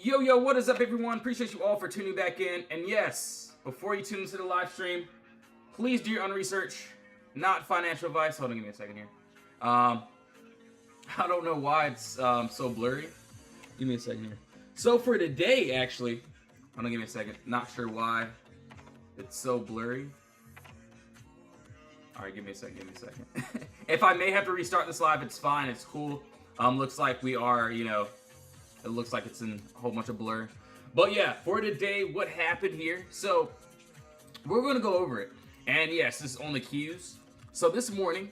Yo, what is up, everyone? Appreciate you all for tuning back in. And yes, before you tune into the live stream, please do your own research, not financial advice. Hold on, give me a second here. I don't know why it's so blurry. Give me a second here. So for today, actually, hold on, give me a second. Not sure why it's so blurry. All right, give me a second. If I may have to restart this live, it's fine. It's cool. Looks like we are, it looks like it's in a whole bunch of blur. But yeah, for today, what happened here? So, we're going to go over it. And yes, this is on the queues. So this morning,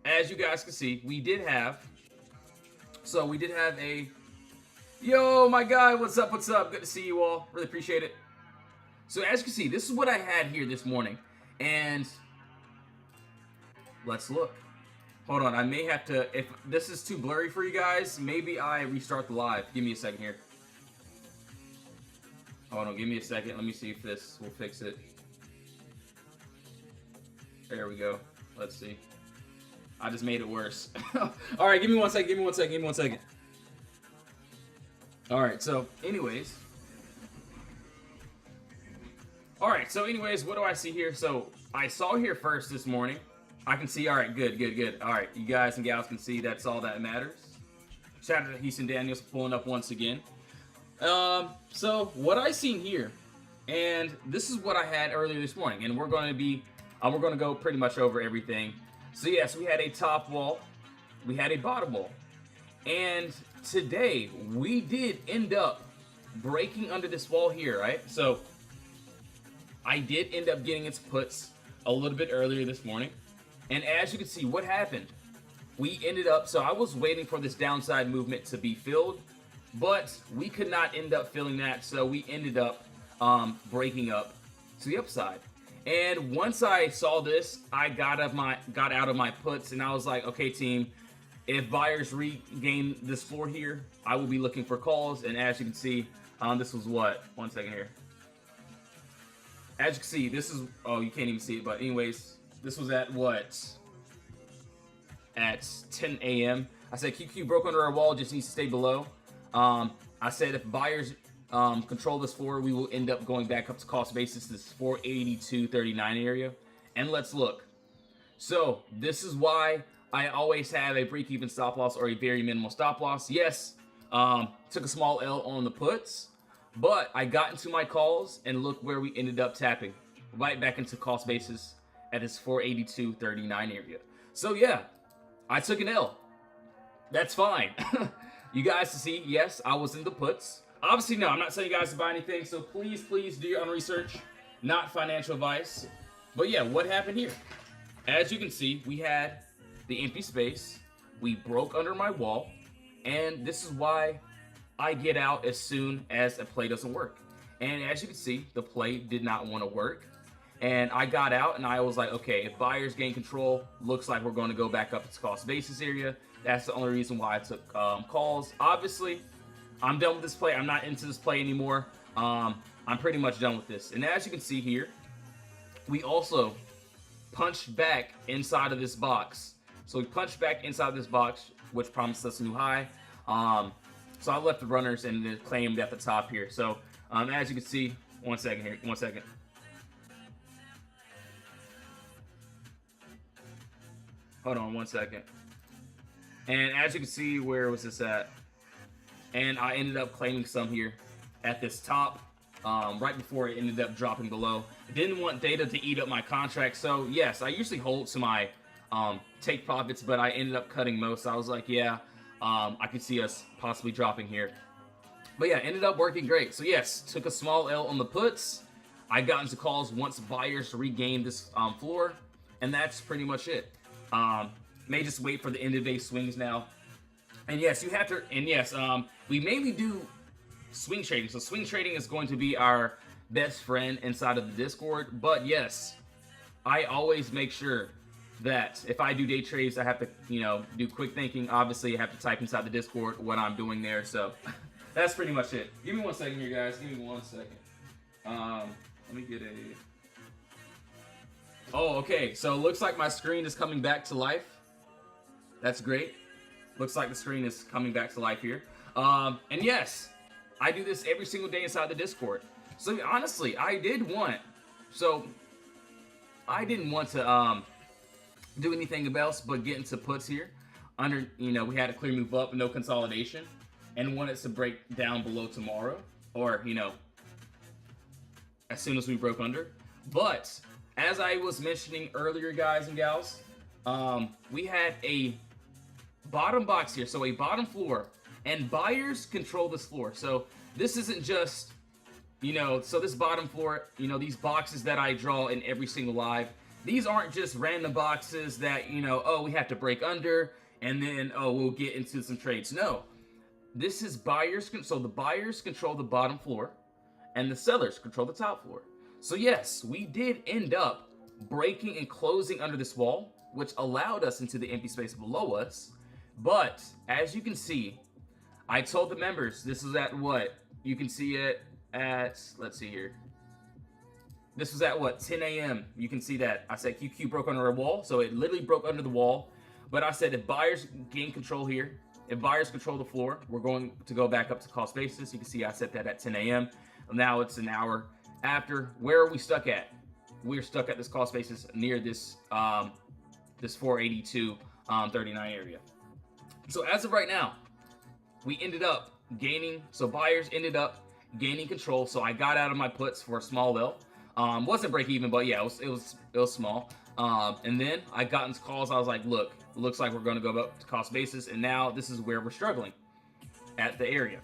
as you guys can see, we did have a... Yo, my guy, what's up? Good to see you all. Really appreciate it. So as you can see, this is what I had here this morning. And let's look. Hold on, I may have to, if this is too blurry for you guys, maybe I restart the live. Give me a second here. Hold on, give me a second. Let me see if this will fix it. There we go. Let's see. I just made it worse. All right, give me one second. All right, so anyways. What do I see here? So I saw here first this morning. I can see, all right, good. All right, you guys and gals can see that's all that matters. Shout out to Houston Daniels pulling up once again. So what I seen here, and this is what I had earlier this morning, and we're going to go pretty much over everything. So yes, we had a top wall, we had a bottom wall, and today we did end up breaking under this wall here, right? So I did end up getting its puts a little bit earlier this morning. And as you can see, what happened? We ended up, so I was waiting for this downside movement to be filled, but we could not end up filling that, so we ended up breaking up to the upside. And once I saw this, I got out of my puts, and I was like, okay, team, if buyers regain this floor here, I will be looking for calls. And as you can see, this was what? One second here. As you can see, this is, oh, you can't even see it, but anyways, this was at what? At 10 a.m. I said QQ broke under our wall, just needs to stay below. I said if buyers control this floor, we will end up going back up to cost basis, this 482.39 area. And let's look. So this is why I always have a break-even stop loss or a very minimal stop loss. Yes, took a small L on the puts, but I got into my calls and look where we ended up tapping. Right back into cost basis at this 482.39 area. So yeah, I took an L. That's fine. You guys to see, yes, I was in the puts. Obviously, no, I'm not telling you guys to buy anything, so please do your own research. Not financial advice. But yeah, what happened here? As you can see, we had the empty space. We broke under my wall. And this is why I get out as soon as a play doesn't work. And as you can see, the play did not want to work. And I got out and I was like, okay, if buyers gain control, looks like we're going to go back up to cost basis area. That's the only reason why I took calls. Obviously, I'm done with this play. I'm not into this play anymore. I'm pretty much done with this. And as you can see here, we also punched back inside of this box. So we punched back inside this box, which promised us a new high. So I left the runners and then claimed at the top here. So as you can see, one second. Hold on 1 second. And as you can see, where was this at? And I ended up claiming some here at this top, right before it ended up dropping below. Didn't want data to eat up my contract. So yes, I usually hold to my take profits, but I ended up cutting most. I was like, yeah, I could see us possibly dropping here. But yeah, ended up working great. So yes, took a small L on the puts. I got into calls once buyers regained this floor, and that's pretty much it. May just wait for the end of day swings now. And yes, you have to, and yes, we mainly do swing trading. So swing trading is going to be our best friend inside of the Discord. But yes, I always make sure that if I do day trades, I have to, do quick thinking. Obviously, I have to type inside the Discord what I'm doing there. So that's pretty much it. Give me 1 second here, guys. Give me 1 second. Let me get a... Oh, okay. So it looks like my screen is coming back to life. That's great. Looks like the screen is coming back to life here. And yes, I do this every single day inside the Discord. So honestly, I didn't want to do anything else but get into puts here. Under, we had a clear move up, no consolidation, and wanted to break down below tomorrow, or as soon as we broke under. But as I was mentioning earlier, guys and gals, we had a bottom box here, so a bottom floor, and buyers control this floor. So this isn't just, so this bottom floor, these boxes that I draw in every single live, these aren't just random boxes that, oh, we have to break under, and then, oh, we'll get into some trades. No, this is buyers, so the buyers control the bottom floor, and the sellers control the top floor. So yes, we did end up breaking and closing under this wall, which allowed us into the empty space below us. But as you can see, I told the members this is at what? You can see it at, let's see here. This was at what? 10 a.m. You can see that. I said QQ broke under a wall, so it literally broke under the wall. But I said if buyers gain control here, if buyers control the floor, we're going to go back up to cost basis. You can see I set that at 10 a.m. Now it's an hour after. Where are we stuck at? We're stuck at this cost basis near this this 482.39 area. So as of right now, we ended up gaining. So buyers ended up gaining control. So I got out of my puts for a small L. Wasn't break even, but yeah, it was small. And then I got into calls. I was like, look, it looks like we're going to go up to cost basis, and now this is where we're struggling at the area.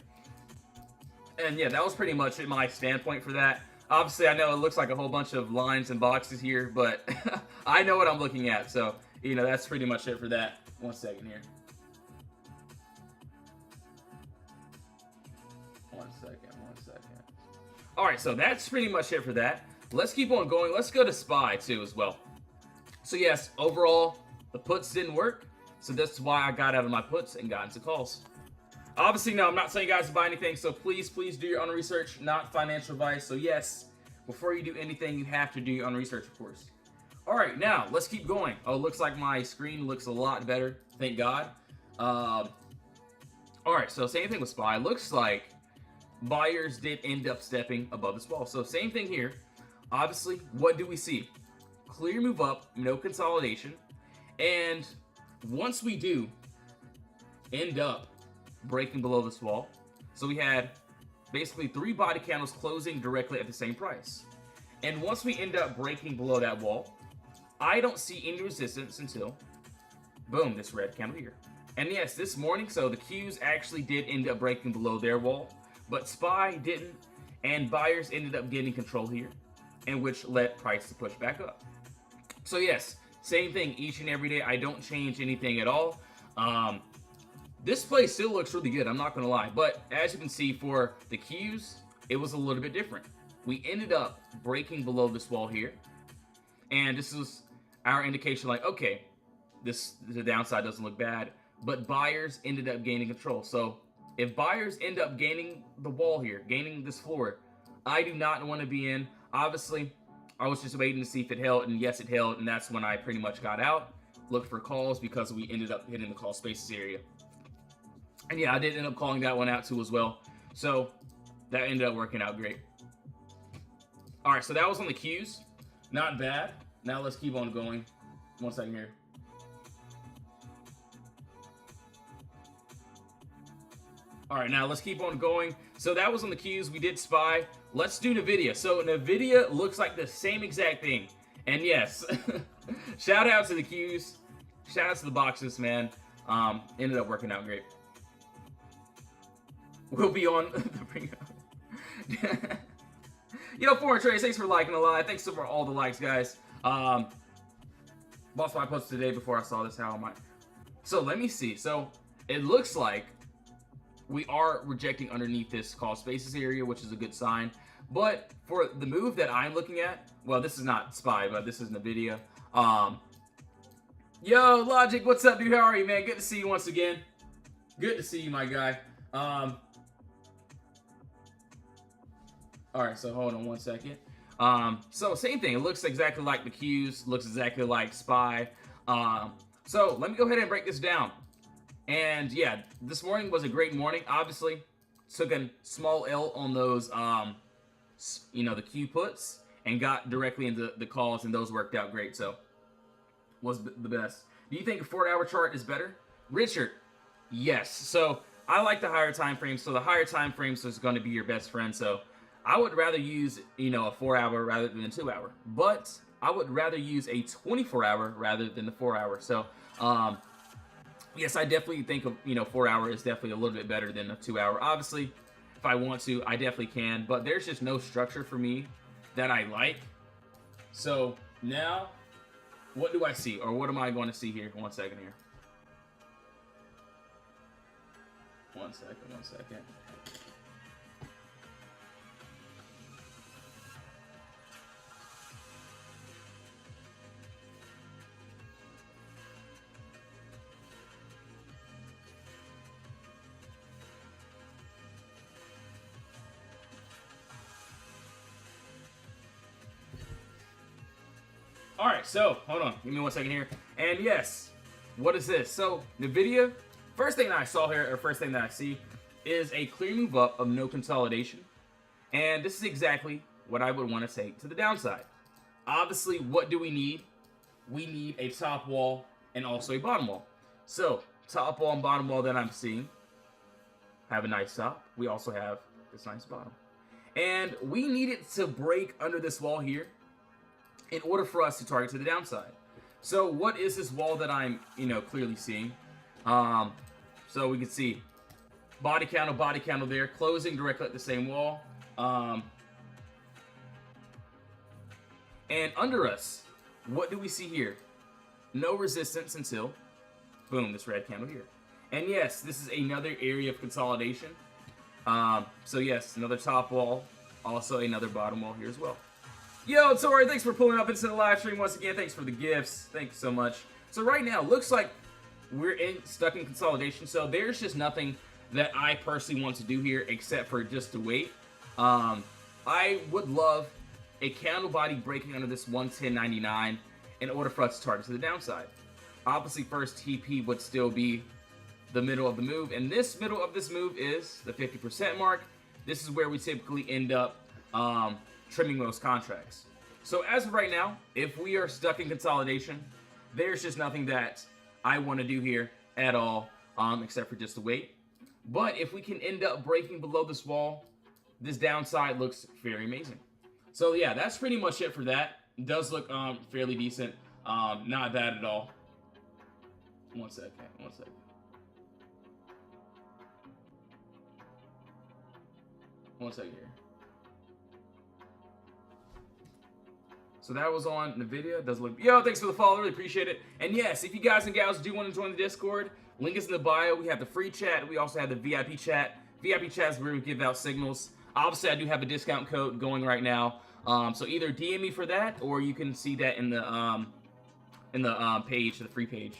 And yeah, that was pretty much my standpoint for that. Obviously, I know it looks like a whole bunch of lines and boxes here, but I know what I'm looking at. So, that's pretty much it for that. 1 second here. 1 second. All right, so that's pretty much it for that. Let's keep on going. Let's go to SPY too as well. So yes, overall, the puts didn't work. So that's why I got out of my puts and got into calls. Obviously, no, I'm not telling you guys to buy anything. So please do your own research, not financial advice. So yes, before you do anything, you have to do your own research, of course. All right, now let's keep going. Oh, looks like my screen looks a lot better. Thank God. All right, so same thing with SPY. Looks like buyers did end up stepping above this wall. So same thing here. Obviously, what do we see? Clear move up, no consolidation. And once we do end up breaking below this wall, so we had basically 3 body candles closing directly at the same price. And once we end up breaking below that wall, I don't see any resistance until, boom, this red candle here. And yes, this morning, so the Qs actually did end up breaking below their wall, but SPY didn't, and buyers ended up getting control here, and which led price to push back up. So yes, same thing each and every day. I don't change anything at all. This play still looks really good, I'm not gonna lie, but as you can see for the Qs, it was a little bit different. We ended up breaking below this wall here, and this is our indication like, okay, the downside doesn't look bad, but buyers ended up gaining control. So if buyers end up gaining the wall here, gaining this floor, I do not want to be in. Obviously, I was just waiting to see if it held, and yes, it held, and that's when I pretty much got out, looked for calls, because we ended up hitting the call spaces area. And yeah, I did end up calling that one out too as well. So that ended up working out great. All right, so that was on the Qs. Not bad. Now let's keep on going. 1 second here. All right, now let's keep on going. So that was on the Qs. We did SPY. Let's do NVIDIA. So NVIDIA looks like the same exact thing. And yes, shout out to the Qs. Shout out to the boxes, man. Ended up working out great. We'll be on the bring up. Foreign Trades, thanks for liking a lot. Thanks for all the likes, guys. Bought SPY posts today before I saw this. How am I? So let me see. So it looks like we are rejecting underneath this call spaces area, which is a good sign. But for the move that I'm looking at, well, this is not SPY, but this is NVIDIA. Yo, Logic, what's up, dude? How are you, man? Good to see you once again. Good to see you, my guy. All right, so hold on 1 second. So same thing. It looks exactly like the Qs. Looks exactly like SPY. So let me go ahead and break this down. And yeah, this morning was a great morning. Obviously, took a small L on those, the Q puts and got directly into the calls, and those worked out great. So was the best. Do you think a 4-hour chart is better, Richard? Yes. So I like the higher time frames. So the higher time frames is going to be your best friend. So I would rather use a 4-hour rather than a 2-hour, but I would rather use a 24-hour rather than the 4-hour. So yes, I definitely think 4-hour is definitely a little bit better than a 2-hour. Obviously, if I want to, I definitely can, but there's just no structure for me that I like. So now, what do I see, or what am I going to see here? 1 second here. 1 second. All right, so hold on, give me 1 second here. And yes, what is this? So NVIDIA, first thing that I saw here, or first thing that I see, is a clear move up of no consolidation. And this is exactly what I would want to take to the downside. Obviously, what do we need? We need a top wall and also a bottom wall. So top wall and bottom wall that I'm seeing have a nice top. We also have this nice bottom. And we need it to break under this wall here in order for us to target to the downside. So what is this wall that I'm, clearly seeing? So we can see body candle there, closing directly at the same wall. And under us, what do we see here? No resistance until, boom, this red candle here. And yes, this is another area of consolidation. So yes, another top wall, also another bottom wall here as well. Yo, Tori, thanks for pulling up into the live stream once again. Thanks for the gifts. Thank you so much. So right now, looks like we're stuck in consolidation. So there's just nothing that I personally want to do here except for just to wait. I would love a candle body breaking under this 110.99 in order for us to target to the downside. Obviously, first TP would still be the middle of the move, and this middle of this move is the 50% mark. This is where we typically end up trimming most contracts. So as of right now, if we are stuck in consolidation, there's just nothing that I want to do here at all, except for just to wait. But if we can end up breaking below this wall, this downside looks very amazing. So yeah, that's pretty much it for that. It does look fairly decent, not bad at all. 1 second. One second here. So that was on NVIDIA. It does look. Yo, thanks for the follow. Really appreciate it. And yes, if you guys and gals do want to join the Discord, link is in the bio. We have the free chat. We also have the VIP chat. VIP chat is where we give out signals. Obviously, I do have a discount code going right now. So either DM me for that, or you can see that in the page, the free page,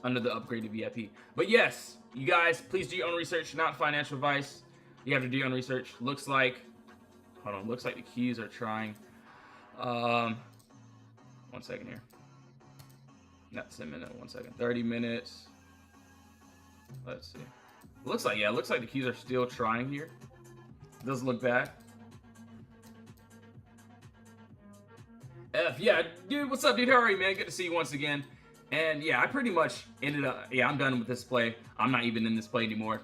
under the upgraded VIP. But yes, you guys, please do your own research. Not financial advice. You have to do your own research. Looks like. Hold on, looks like the Qs are trying. 1 second here. Not 10 minutes, 1 second. 30 minutes. Let's see. Looks like the Qs are still trying here. Doesn't look bad. F, yeah, dude, what's up, dude? How are you, man? Good to see you once again. And yeah, I pretty much ended up, I'm done with this play. I'm not even in this play anymore.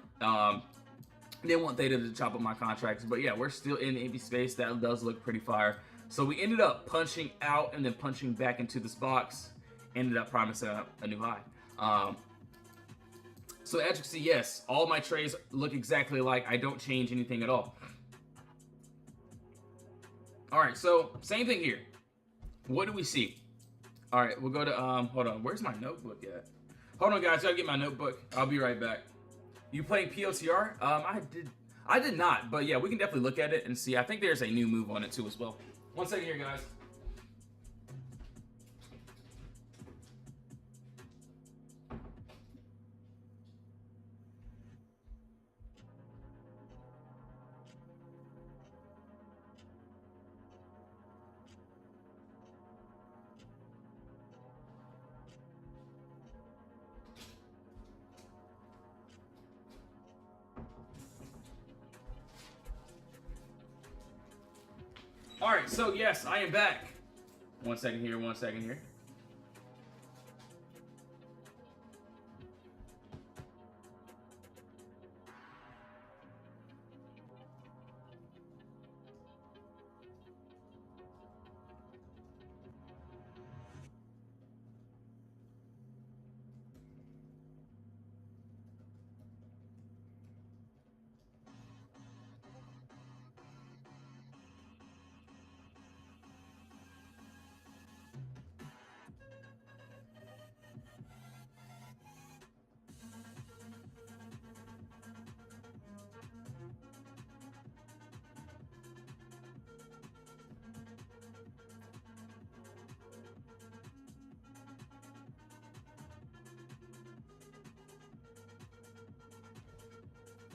Didn't want Theta to chop up my contracts, but yeah, we're still in empty space. That does look pretty fire. So we ended up punching out and then punching back into this box. Ended up promising a new high. So as you can see, yes, all my trades look exactly alike. I don't change anything at all. All right, so same thing here. What do we see? All right, we'll go to, hold on, where's my notebook at? Hold on, guys, I gotta get my notebook. I'll be right back. You playing POTR? I did not, but yeah, we can definitely look at it and see. I think there's a new move on it too as well. 1 second here, guys. All right, so yes, I am back. 1 second here, 1 second here.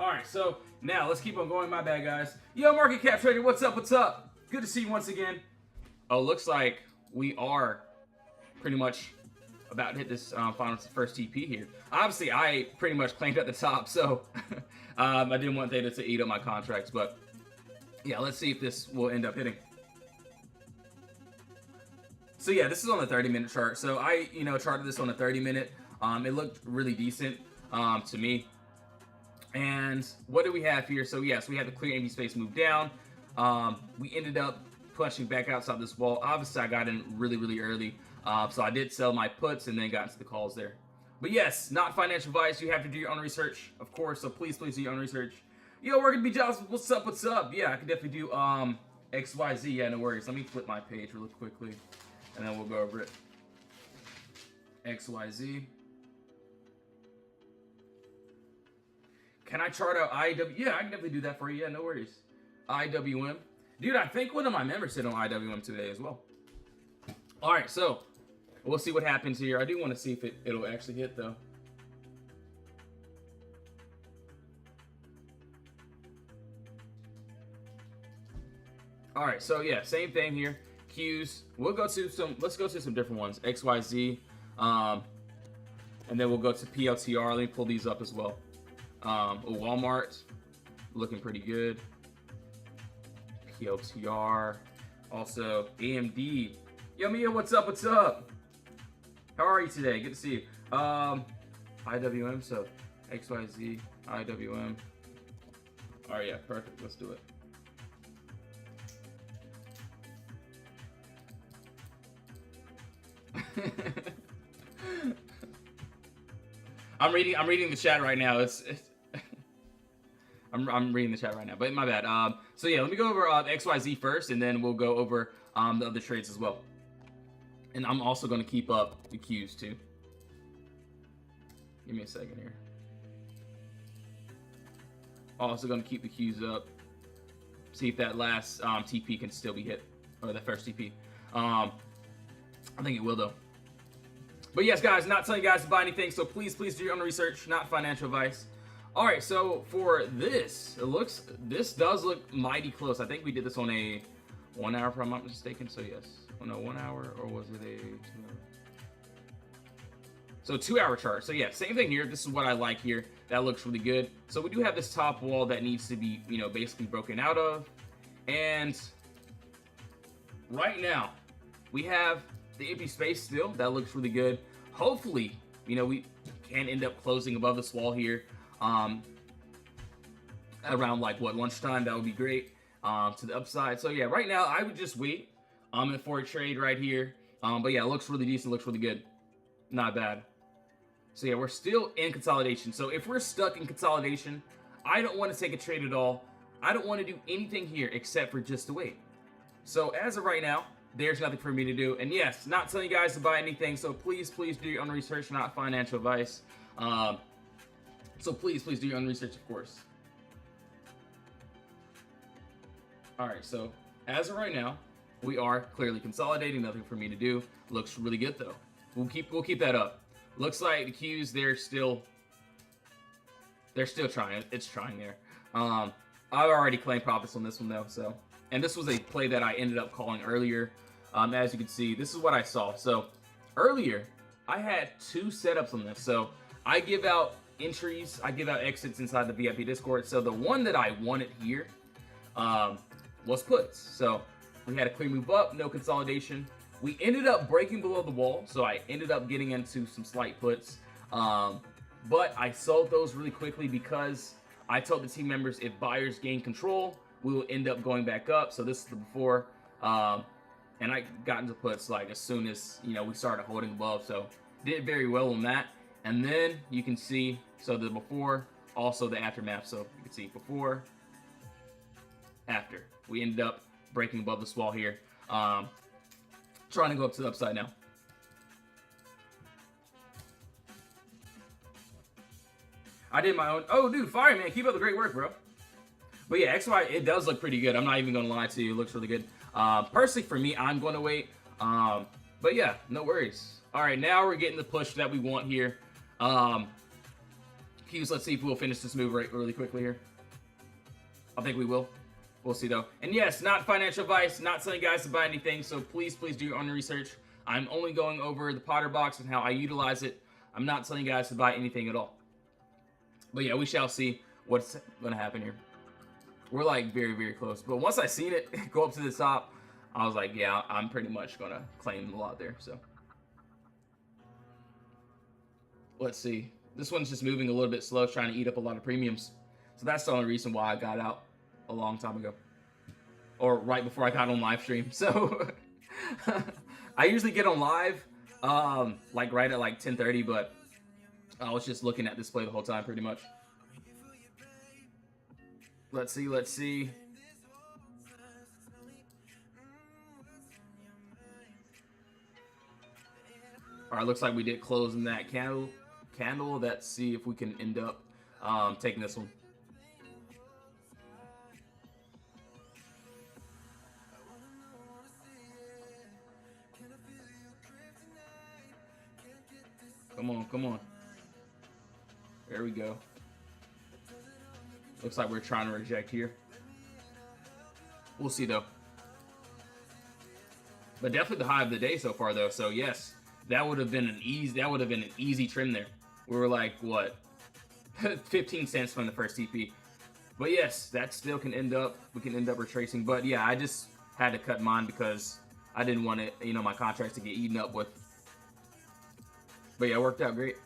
Alright, so now let's keep on going. My bad, guys. Yo, Market Cap Trader, what's up? What's up? Good to see you once again. Oh, looks like we are pretty much about to hit this final first TP here. Obviously, I pretty much claimed at the top, so I didn't want Theta to eat up my contracts, but yeah, let's see if this will end up hitting. So yeah, this is on the 30-minute chart. So I, charted this on a 30-minute. It looked really decent to me. And what do we have here? So yes, we had the clear empty space move down. We ended up punching back outside this wall. Obviously, I got in really, really early. So I did sell my puts and then got into the calls there. But yes, not financial advice. You have to do your own research, of course. So please do your own research. Yo, we're gonna be Giles. What's up? What's up? Yeah, I could definitely do XYZ. Yeah, no worries. Let me flip my page really quickly, and then we'll go over it. XYZ. Can I chart out IW? Yeah, I can definitely do that for you. Yeah, no worries. IWM. Dude, I think one of my members hit on IWM today as well. All right, so we'll see what happens here. I do want to see if it'll actually hit, though. All right, so yeah, same thing here. Qs. We'll go to some. Let's go to some different ones. XYZ, and then we'll go to PLTR. Let me pull these up as well. Walmart, looking pretty good. PLTR, also AMD. Yo, Mia, what's up? What's up? How are you today? Good to see you. IWM, so XYZ, IWM. All right, yeah, perfect. Let's do it. I'm reading the chat right now. I'm reading the chat right now, but my bad. So yeah, let me go over XYZ first, and then we'll go over the other trades as well. And I'm also going to keep up the Qs too. Give me a second here. Also going to keep the Qs up. See if that last TP can still be hit, or the first TP. I think it will though. But yes, guys, not telling you guys to buy anything, so please do your own research, not financial advice. All right, so for this, this does look mighty close. I think we did this on a 1 hour, if I'm not mistaken. So yes, oh no, 1 hour, or was it a 2 hour? So 2 hour chart. So yeah, same thing here. This is what I like here. That looks really good. So we do have this top wall that needs to be, basically broken out of. And right now, we have the empty space still. That looks really good. Hopefully, we can end up closing above this wall here. Around like lunchtime, that would be great. To the upside. So yeah, right now I would just wait. For a trade right here. But yeah, it looks really decent. Looks really good. Not bad. So yeah, we're still in consolidation. So if we're stuck in consolidation, I don't want to take a trade at all. I don't want to do anything here except for just to wait. So as of right now, there's nothing for me to do. And yes, not telling you guys to buy anything. So please do your own research, not financial advice. So please do your own research, of course. All right, so as of right now, we are clearly consolidating. Nothing for me to do. Looks really good though. We'll keep that up. Looks like the Qs, they're still trying. It's trying there. I've already claimed profits on this one though. So, and this was a play that I ended up calling earlier. As you can see, this is what I saw. So earlier, I had 2 setups on this. So I give out entries, I give out exits inside the VIP Discord. So the one that I wanted here was puts. So We had a clear move up, no consolidation. We ended up breaking below the wall, so I ended up getting into some slight puts. But I sold those really quickly because I told the team members if buyers gain control, we will end up going back up. So this is the before. And I got into puts like as soon as, you know, we started holding above. So did very well on that. And then you can see, so the before, also the aftermath. So you can see before, after. We ended up breaking above this wall here. Trying to go up to the upside now. I did my own. Oh, dude, fire, man. Keep up the great work, bro. But yeah, XY, it does look pretty good. I'm not even going to lie to you. It looks really good. Personally, for me, I'm going to wait. But yeah, no worries. All right, now we're getting the push that we want here. Hughes, let's see if we'll finish this move really quickly here. I think we will. We'll see, though. And yes, not financial advice, not telling you guys to buy anything, so please do your own research. I'm only going over the Potter box and how I utilize it. I'm not telling you guys to buy anything at all. But yeah, we shall see what's going to happen here. We're like very close. But once I seen it go up to the top, I was like, yeah, I'm pretty much going to claim a lot there. So let's see. This one's just moving a little bit slow, trying to eat up a lot of premiums. So that's the only reason why I got out a long time ago. Or right before I got on live stream. So I usually get on live like right at like 10:30, but I was just looking at display the whole time pretty much. Let's see. All right, looks like we did close in that candle. Let's see if we can end up taking this one. Come on. There we go. Looks like we're trying to reject here. We'll see though. But definitely the high of the day so far though. So yes, that would have been an easy trim there. We were like what 15 cents from the first TP. But yes, that still can end up, we can end up retracing. But yeah, I just had to cut mine because I didn't want it, you know, my contracts to get eaten up with. But yeah, it worked out great.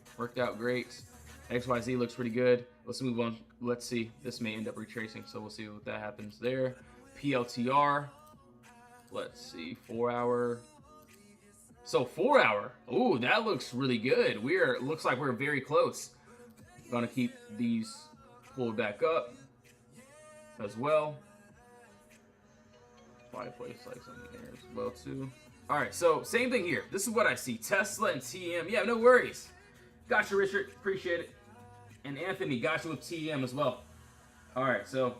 XYZ looks pretty good. Let's move on. Let's see. This may end up retracing, so we'll see what that happens there. PLTR. Let's see. 4 hour. So 4 hour. Ooh, that looks really good. Looks like we're very close. Gonna keep these pulled back up as well. Probably place like something there as well too. All right, so same thing here. This is what I see. Tesla and TM. Yeah, no worries. Gotcha, Richard. Appreciate it. And Anthony, gotcha with TM as well. All right, so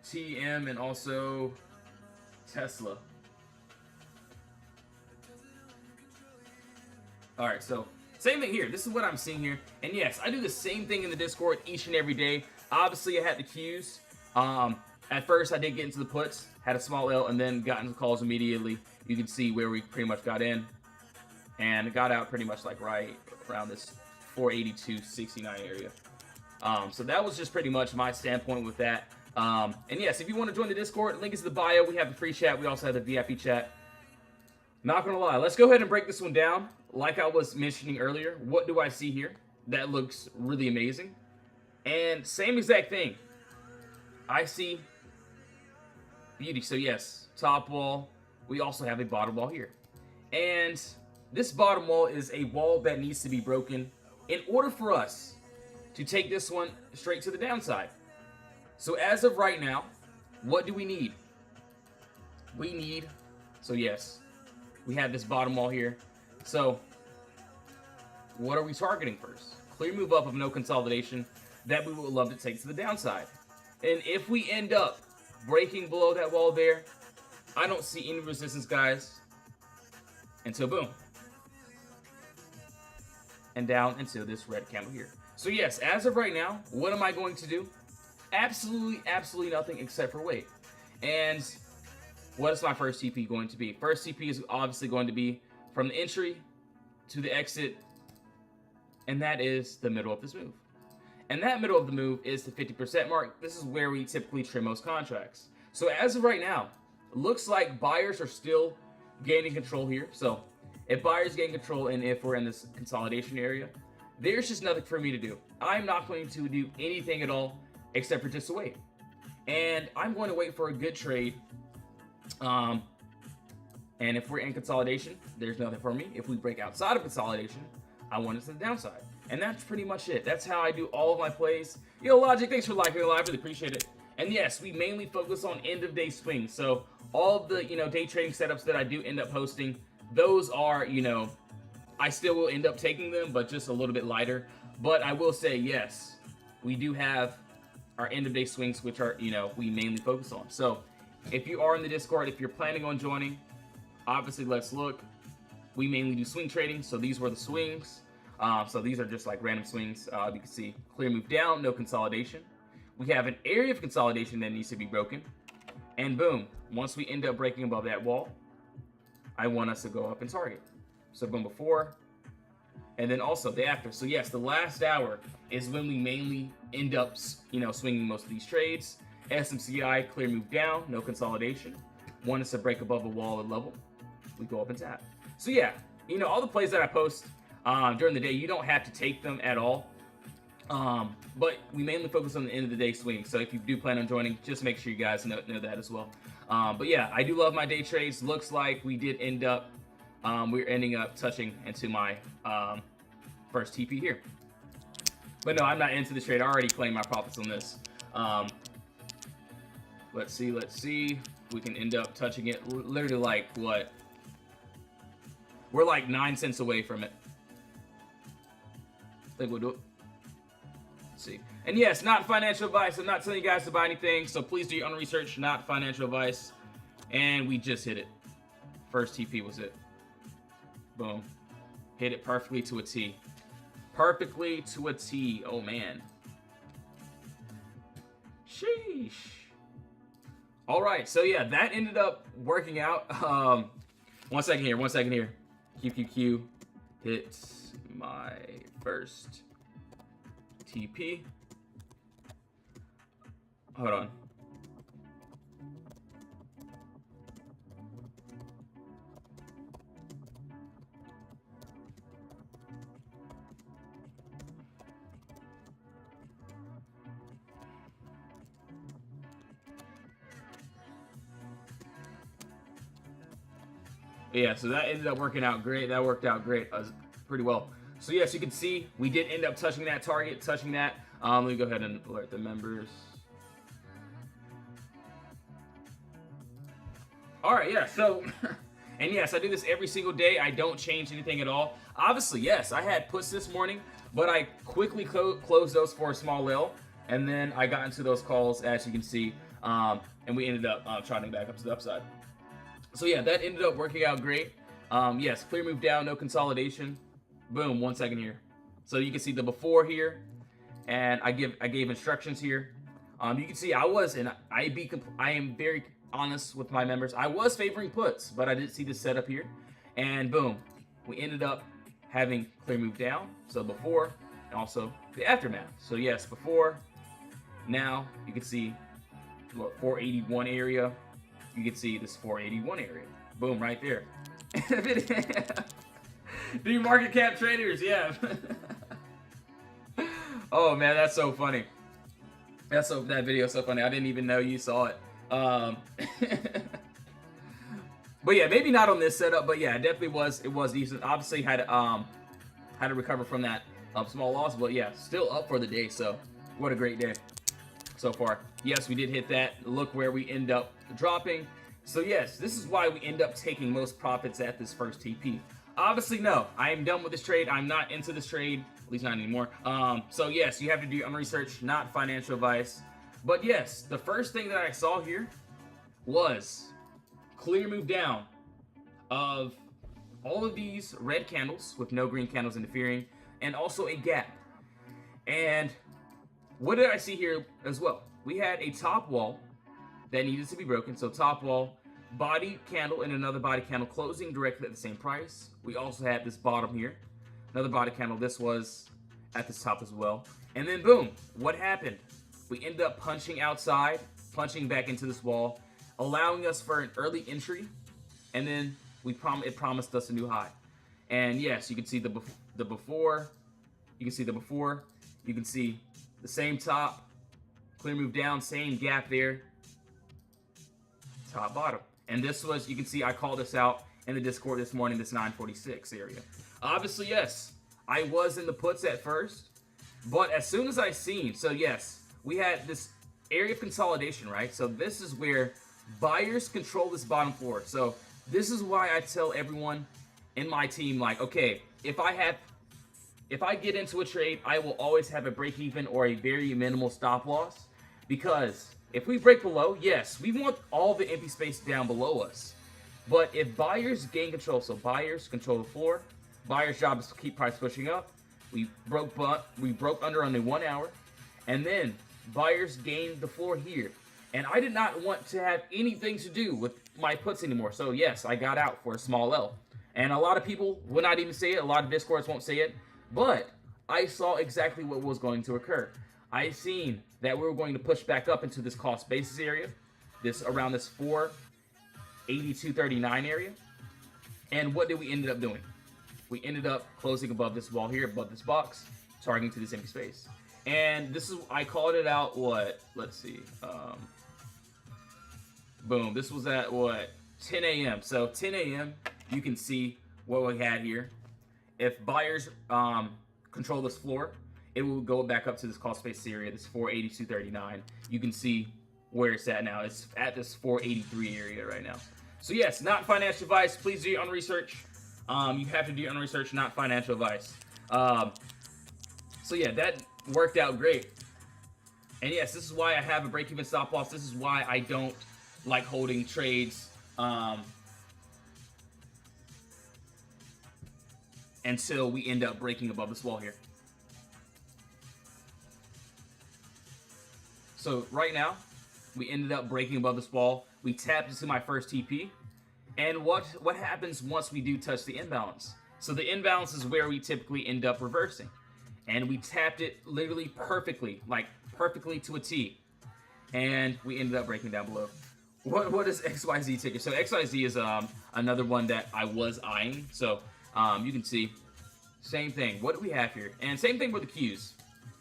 TM and also Tesla. All right, so same thing here. This is what I'm seeing here. And yes, I do the same thing in the Discord each and every day. Obviously, I had the Qs. At first, I did get into the puts, had a small L, and then got into calls immediately. You can see where we pretty much got in. And got out pretty much like right around this 482.69 area. So that was just pretty much my standpoint with that. And yes, if you want to join the Discord, link is in the bio. We have the free chat. We also have the VIP chat. Not gonna lie, let's go ahead and break this one down. Like I was mentioning earlier, what do I see here? That looks really amazing. And same exact thing. I see beauty. So yes, top wall. We also have a bottom wall here. And this bottom wall is a wall that needs to be broken in order for us to take this one straight to the downside. So as of right now, what do we need? So yes, we have this bottom wall here. So what are we targeting first? Clear move up of no consolidation that we would love to take to the downside. And if we end up breaking below that wall there, I don't see any resistance, guys, until boom. And down into this red candle here. So yes, as of right now, what am I going to do? Absolutely nothing except for wait. And what is my first TP going to be? First TP is obviously going to be from the entry to the exit, and that is the middle of this move. And that middle of the move is the 50% mark. This is where we typically trim most contracts. So as of right now, it looks like buyers are still gaining control here. So if buyers gain control and if we're in this consolidation area, there's just nothing for me to do. I'm not going to do anything at all except for just to wait. And I'm going to wait for a good trade. And if we're in consolidation, there's nothing for me. If we break outside of consolidation, I want it to the downside. And that's pretty much it. That's how I do all of my plays. Yo, Logic, thanks for liking it. I really appreciate it. And yes, we mainly focus on end of day swings. So all of the, day trading setups that I do end up posting, those are, I still will end up taking them, but just a little bit lighter. But I will say, yes, we do have our end of day swings, which are, we mainly focus on. So if you are in the Discord, if you're planning on joining, obviously let's look. We mainly do swing trading. So these were the swings. So these are just like random swings. You can see clear move down, no consolidation. We have an area of consolidation that needs to be broken. And boom, once we end up breaking above that wall, I want us to go up and target. So boom, before, and then also the after. So yes, the last hour is when we mainly end up, swinging most of these trades. SMCI, clear move down, no consolidation. Want us to break above a wall and level. We go up and tap. So yeah, all the plays that I post during the day, you don't have to take them at all. But we mainly focus on the end of the day swing. So if you do plan on joining, just make sure you guys know that as well. But yeah, I do love my day trades. Looks like we did end up, we're ending up touching into my first TP here. But no, I'm not into this trade. I already claimed my profits on this. Let's see. We can end up touching it literally like what? We're like 9 cents away from it. I think we'll do it. See. And yes, not financial advice. I'm not telling you guys to buy anything, so please do your own research. Not financial advice. And we just hit it. First TP was it. Boom. Hit it perfectly to a T. Perfectly to a T. Oh man. Sheesh. All right, so yeah, that ended up working out. 1 second here. QQQ hits my first TP. Hold on. Yeah, so that ended up working out great. That worked out great, pretty well. So yes, you can see we did end up touching that target, let me go ahead and alert the members. All right, yeah, so, and yes, I do this every single day. I don't change anything at all. Obviously, yes, I had puts this morning, but I quickly closed those for a small L, and then I got into those calls, as you can see, and we ended up trotting back up to the upside. So yeah, that ended up working out great. Yes, clear move down, no consolidation. Boom, 1 second here. So you can see the before here, and I gave instructions here. You can see I am very honest with my members. I was favoring puts, but I did see the setup here, and boom, we ended up having clear move down. So before, and also the aftermath. So yes, before, now you can see look 481 area. You can see this 481 area. Boom, right there. The market cap traders, yeah. Oh man, that's so funny. That video is so funny. I didn't even know you saw it. But yeah, maybe not on this setup, but yeah, it definitely was. It was decent. Obviously had to recover from that small loss, but yeah, still up for the day. So what a great day so far. Yes, we did hit that. Look where we end up dropping. So yes, this is why we end up taking most profits at this first TP. Obviously, no, I am done with this trade. I'm not into this trade, at least not anymore. So yes, you have to do your own research, not financial advice. But yes, the first thing that I saw here was clear move down of all of these red candles with no green candles interfering, and also a gap. And what did I see here as well? We had a top wall that needed to be broken. So top wall, body candle, and another body candle closing directly at the same price. We also had this bottom here, another body candle. This was at the top as well. And then boom, what happened? We ended up punching outside, punching back into this wall, allowing us for an early entry, and then it promised us a new high. And yes, you can see the before. You can see the before. You can see the same top, clear move down, same gap there, top bottom. And this was, you can see I called this out in the Discord this morning, this 946 area. Obviously, yes, I was in the puts at first, but as soon as I seen, so yes, we had this area of consolidation, right? So this is where buyers control this bottom floor. So this is why I tell everyone in my team, like, okay, if I get into a trade, I will always have a break even or a very minimal stop loss, because if we break below, yes, we want all the empty space down below us. But if buyers gain control, so buyers control the floor, buyers' job is to keep price pushing up. We broke under on the 1 hour, and then buyers gained the floor here. And I did not want to have anything to do with my puts anymore. So yes, I got out for a small L. And a lot of people will not even say it. A lot of Discords won't say it. But I saw exactly what was going to occur. I seen that we were going to push back up into this cost basis area, around this 482.39 area. And what did we end up doing? We ended up closing above this wall here, above this box, targeting to this empty space. And this is, I called it out, what, let's see, boom, this was at, what, 10 a.m. So 10 a.m., you can see what we had here. If buyers control this floor, it will go back up to this cost space area, this 482.39. You can see where it's at now. It's at this 483 area right now. So yes, not financial advice. Please do your own research. You have to do your own research, not financial advice. So yeah, that worked out great. And yes, this is why I have a break-even stop loss. This is why I don't like holding trades until we end up breaking above this wall here. So right now, we ended up breaking above this wall. We tapped into my first TP. And what happens once we do touch the imbalance? So the imbalance is where we typically end up reversing. And we tapped it literally perfectly, like perfectly to a T. And we ended up breaking down below. What is XYZ ticker? So XYZ is another one that I was eyeing. So you can see, same thing. What do we have here? And same thing with the Qs.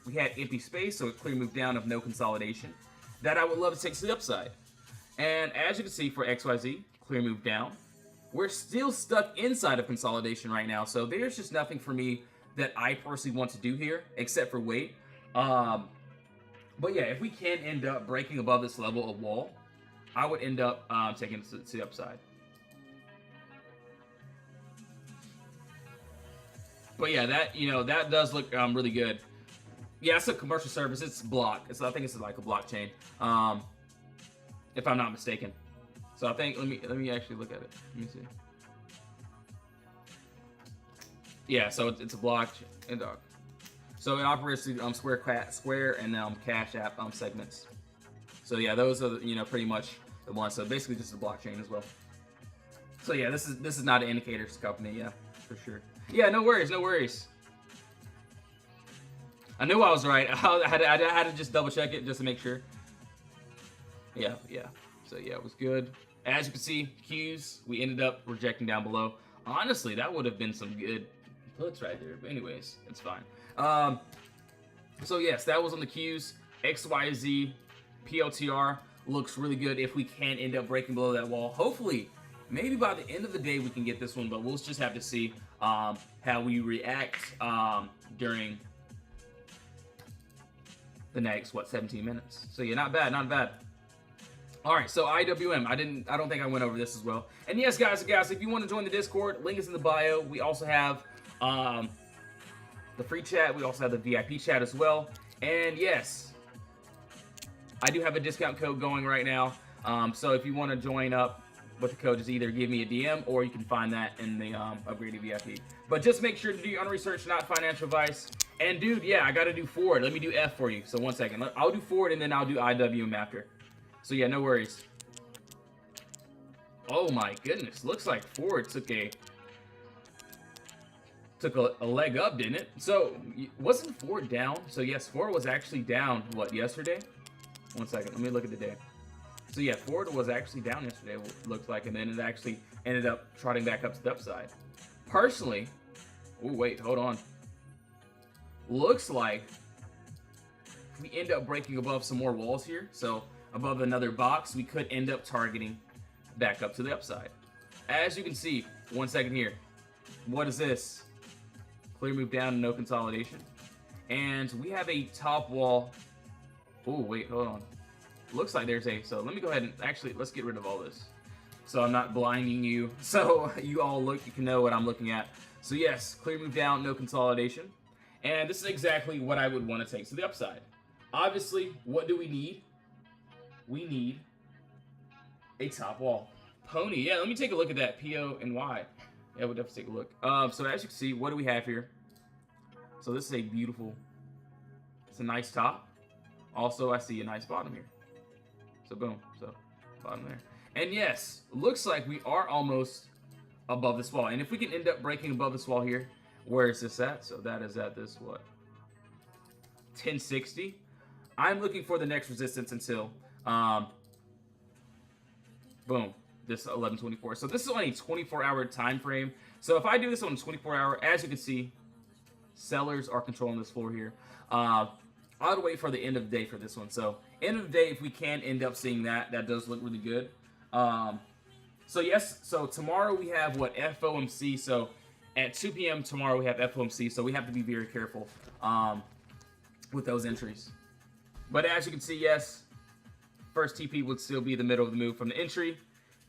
We had empty space, so a clear move down of no consolidation. That I would love to take to the upside. And as you can see for XYZ, clear move down. We're still stuck inside of consolidation right now, so there's just nothing for me that I personally want to do here, except for wait. But yeah, if we can end up breaking above this level of wall, I would end up taking it to the upside. But yeah, that does look really good. Yeah, it's a commercial service. It's block. I think it's like a blockchain, if I'm not mistaken. So I think let me actually look at it. Let me see. Yeah, so it's a blockchain. So it operates through Square and Cash App segments. So yeah, those are pretty much the ones. So basically, this is a blockchain as well. So yeah, this is not an indicators company. Yeah, for sure. Yeah, no worries, no worries. I knew I was right. I had to just double check it just to make sure. Yeah. So yeah, it was good. As you can see, Qs, we ended up rejecting down below. Honestly, that would have been some good puts right there. But anyways, it's fine. So yes, that was on the Qs. XYZ, PLTR looks really good if we can end up breaking below that wall. Hopefully, maybe by the end of the day we can get this one, but we'll just have to see how we react during the next 17 minutes. So yeah, not bad, not bad. All right, so IWM, I don't think I went over this as well. And yes, guys, if you want to join the Discord, link is in the bio. We also have the free chat. We also have the VIP chat as well. And yes, I do have a discount code going right now. So if you want to join up with the code, just either give me a DM or you can find that in the upgraded VIP. But just make sure to do your own research, not financial advice. And dude, yeah, I got to do forward. Let me do F for you. So 1 second. I'll do forward and then I'll do IWM after. So yeah, no worries. Oh my goodness. Looks like forward took a took a leg up, didn't it? So wasn't Ford down? So yes, Ford was actually down, what, yesterday? 1 second, let me look at the day. So yeah, Ford was actually down yesterday, looks like, and then it actually ended up trotting back up to the upside. Personally, oh wait, hold on. Looks like we end up breaking above some more walls here. So above another box, we could end up targeting back up to the upside. As you can see, 1 second here. What is this? Clear move down, no consolidation. And we have a top wall. Oh, wait, hold on. Looks like there's a, so let me go ahead and actually, let's get rid of all this. So I'm not blinding you. So you all look, you can know what I'm looking at. So yes, clear move down, no consolidation. And this is exactly what I would want to take to the upside. Obviously, what do we need? We need a top wall. Pony, yeah, let me take a look at that, PO and Y. Yeah, we'll definitely take a look. So as you can see, what do we have here? So this is a beautiful, it's a nice top. Also, I see a nice bottom here. So boom, so bottom there. And yes, looks like we are almost above this wall. And if we can end up breaking above this wall here, where is this at? So that is at this, what? 1060. I'm looking for the next resistance until, boom, this 1124. So this is only a 24-hour time frame. So if I do this on a 24-hour, as you can see, sellers are controlling this floor here. I'll wait for the end of the day for this one. So end of the day, if we can end up seeing that, that does look really good. So yes, so tomorrow we have what, FOMC. So at 2 p.m. tomorrow we have FOMC. So we have to be very careful with those entries. But as you can see, yes, first TP would still be the middle of the move from the entry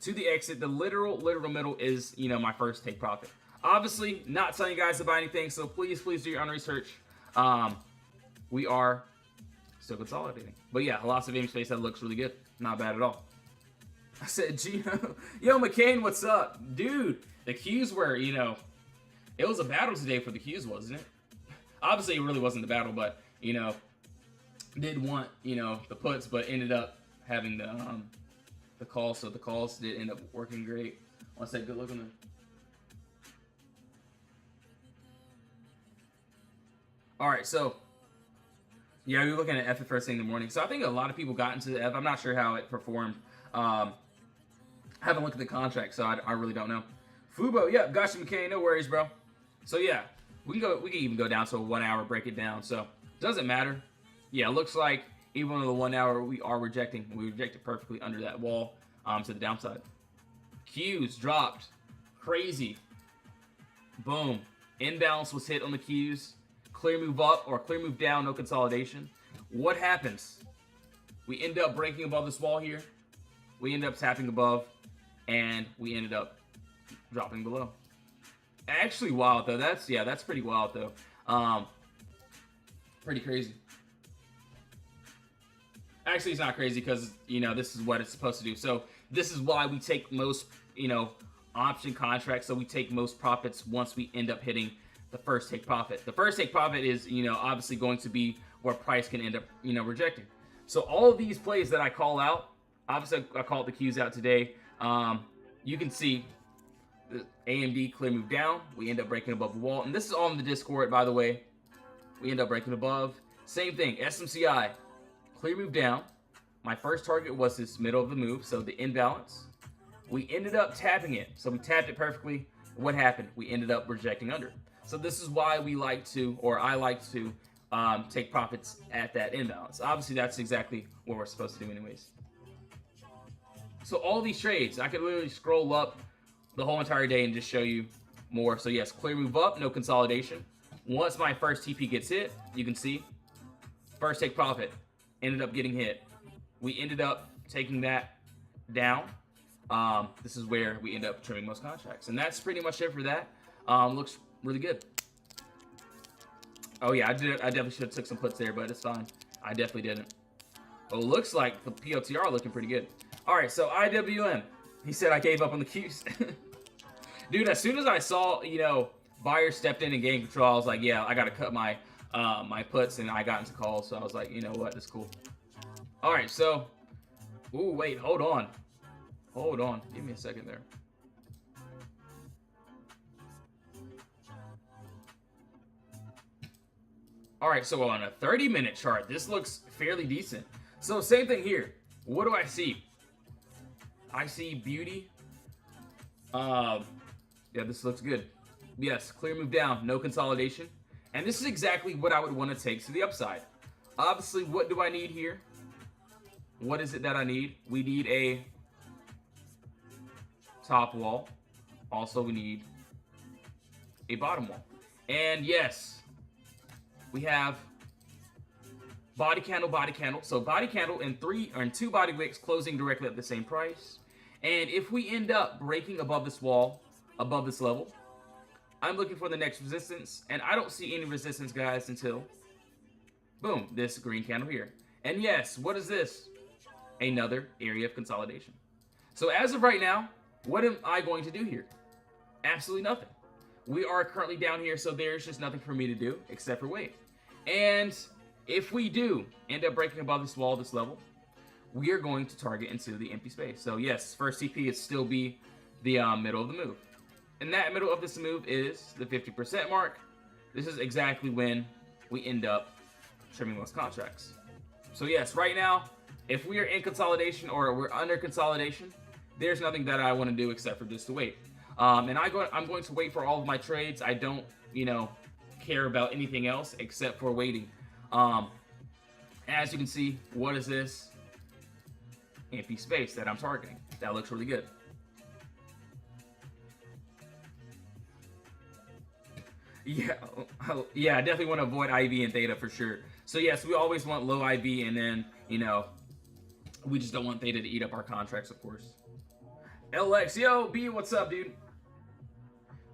to the exit. The literal middle is, you know, my first take profit. Obviously, not telling you guys to buy anything, so please do your own research. We are still consolidating. But yeah, lots of aim space. That looks really good. Not bad at all. I said, Gino, yo, McCain, what's up? Dude, the Qs were, you know, it was a battle today for the Qs, wasn't it? Obviously, it really wasn't the battle, but, you know, did want, you know, the puts, but ended up having the calls. So the calls did end up working great. I want to say good luck on them. All right, so yeah, we were looking at F first thing in the morning. So I think a lot of people got into the F. I'm not sure how it performed. Haven't looked at the contract, so I really don't know. Fubo, yeah, gotcha, McCain. No worries, bro. So yeah, we can even go down to a 1 hour, break it down. So doesn't matter. Yeah, it looks like even on the 1 hour we are rejecting. We rejected perfectly under that wall to the downside. Qs dropped. Crazy. Boom. Imbalance was hit on the Qs. Clear move up or clear move down, no consolidation. What happens? We end up breaking above this wall here. We end up tapping above, and we ended up dropping below. Actually wild though. That's pretty wild though. Pretty crazy. Actually, it's not crazy because, you know, this is what it's supposed to do. So this is why we take most, you know, option contracts. So we take most profits once we end up hitting the first take profit. The first take profit is, you know, obviously going to be where price can end up, you know, rejecting. So all of these plays that I call out, obviously I called the Qs out today. You can see the AMD clear move down. We end up breaking above the wall. And this is on the Discord, by the way. We end up breaking above. Same thing, SMCI, clear move down. My first target was this middle of the move, so the imbalance. We ended up tapping it. So we tapped it perfectly. What happened? We ended up rejecting under. So this is why we like to, or I like to, take profits at that imbalance. Obviously, that's exactly what we're supposed to do anyways. So all these trades, I could literally scroll up the whole entire day and just show you more. So yes, clear move up, no consolidation. Once my first TP gets hit, you can see, first take profit, ended up getting hit. We ended up taking that down. This is where we end up trimming most contracts. And that's pretty much it for that. Looks really good. Oh yeah, I definitely should have took some puts there, but it's fine. I definitely didn't. Oh, looks like the POTR looking pretty good. All right, so IWM. He said I gave up on the Qs. Dude, as soon as I saw, you know, buyers stepped in and gained control, I was like, yeah, I got to cut my my puts, and I got into calls. So I was like, you know what, that's cool. All right, so, ooh, wait, hold on. Hold on, give me a second there. All right, so on a 30-minute chart, this looks fairly decent. So same thing here. What do I see? I see beauty. Yeah, this looks good. Yes, clear move down, no consolidation. And this is exactly what I would want to take to the upside. Obviously, what do I need here? What is it that I need? We need a top wall. Also, we need a bottom wall. And yes, we have body candle, body candle. So body candle and two body wicks closing directly at the same price. And if we end up breaking above this wall, above this level, I'm looking for the next resistance, and I don't see any resistance, guys, until, boom, this green candle here. And yes, what is this? Another area of consolidation. So as of right now, what am I going to do here? Absolutely nothing. We are currently down here, so there's just nothing for me to do except for wait. And if we do end up breaking above this wall, this level, we are going to target into the empty space. So yes, first TP is still be the middle of the move. And that middle of this move is the 50% mark. This is exactly when we end up trimming those contracts. So yes, right now, if we are in consolidation or we're under consolidation, there's nothing that I want to do except for just to wait. And I'm going to wait for all of my trades. I don't, care about anything else except for waiting. As you can see, what is this? Empty space that I'm targeting. That looks really good. Yeah, I definitely want to avoid IV and theta for sure. So yes, we always want low IV, and then, we just don't want theta to eat up our contracts, of course. LX, yo, B, what's up, dude?